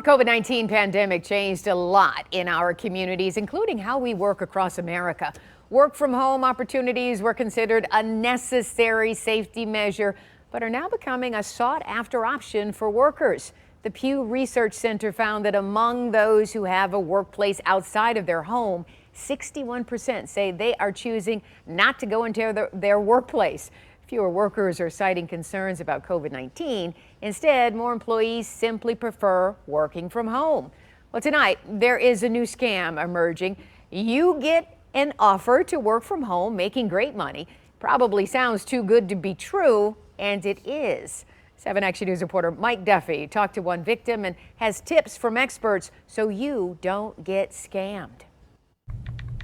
The COVID-19 pandemic changed a lot in our communities, including how we work across America. Work from home opportunities were considered a necessary safety measure, but are now becoming a sought-after option for workers. The Pew Research Center found that among those who have a workplace outside of their home, 61% say they are choosing not to go into their workplace. Fewer workers are citing concerns about COVID-19. Instead, more employees simply prefer working from home. Well, tonight, there is a new scam emerging. You get an offer to work from home, making great money. Probably sounds too good to be true, and it is. 7 Action News reporter Mike Duffy talked to one victim and has tips from experts so you don't get scammed.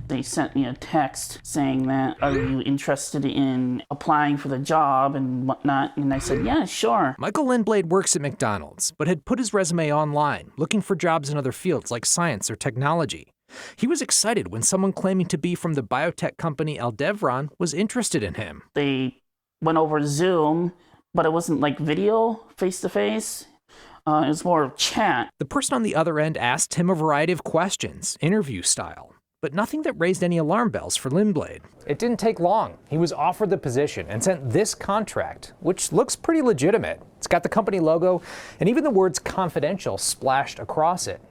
They sent me a text saying that, are you interested in applying for the job and whatnot? And I said, yeah, sure. Michael Linblade works at McDonald's, but had put his resume online, looking for jobs in other fields like science or technology. He was excited when someone claiming to be from the biotech company Aldevron was interested in him. They went over Zoom, but it wasn't like video, face-to-face. It was more chat. The person on the other end asked him a variety of questions, interview style, but nothing that raised any alarm bells for Linblade. It didn't take long. He was offered the position and sent this contract, which looks pretty legitimate. It's got the company logo and even the words confidential splashed across it.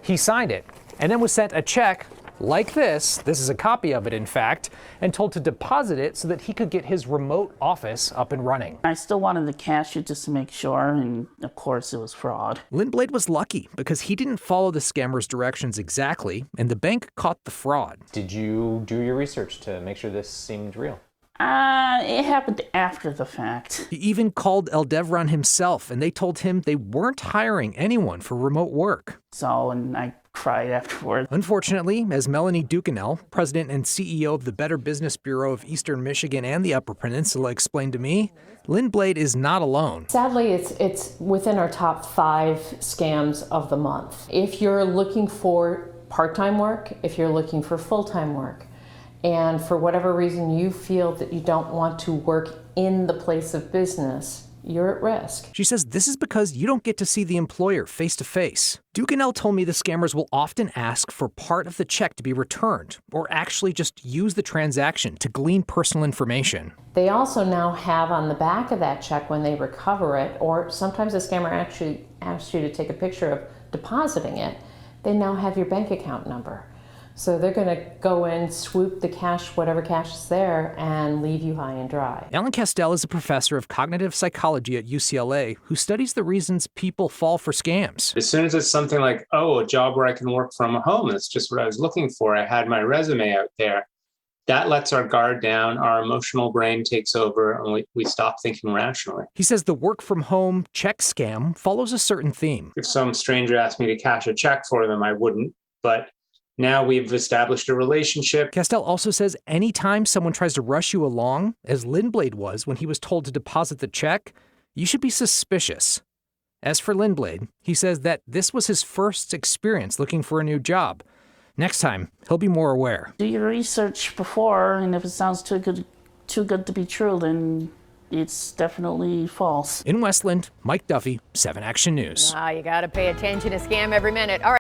He signed it and then was sent a check like this is a copy of it in fact, and told to deposit it so that he could get his remote office up and running. I still wanted to cash it just to make sure, and of course it was fraud. Linblade was lucky because he didn't follow the scammer's directions exactly, and the bank caught the fraud. Did you do your research to make sure this seemed real? It happened after the fact. He even called Aldevron himself, and they told him they weren't hiring anyone for remote work. And I cried afterward. Unfortunately, as Melanie Ducanel, president and CEO of the Better Business Bureau of Eastern Michigan and the Upper Peninsula, explained to me, Linblade is not alone. Sadly, it's within our top 5 scams of the month. If you're looking for part-time work, if you're looking for full-time work, and for whatever reason you feel that you don't want to work in the place of business, you're at risk. She says this is because you don't get to see the employer face to face. Ducanel told me the scammers will often ask for part of the check to be returned, or actually just use the transaction to glean personal information. They also now have on the back of that check when they recover it, or sometimes the scammer actually asks you to take a picture of depositing it, they now have your bank account number. So they're going to go in, swoop the cash, whatever cash is there, and leave you high and dry. Alan Castell is a professor of cognitive psychology at UCLA who studies the reasons people fall for scams. As soon as it's something like, oh, a job where I can work from home, that's just what I was looking for. I had my resume out there. That lets our guard down, our emotional brain takes over, and we stop thinking rationally. He says the work from home check scam follows a certain theme. If some stranger asked me to cash a check for them, I wouldn't, but now we've established a relationship. Castell also says anytime someone tries to rush you along, as Linblade was when he was told to deposit the check, you should be suspicious. As for Linblade, he says that this was his first experience looking for a new job. Next time, he'll be more aware. Do your research before, and if it sounds too good to be true, then it's definitely false. In Westland, Mike Duffy, 7 Action News. You got to pay attention to scam every minute. All right.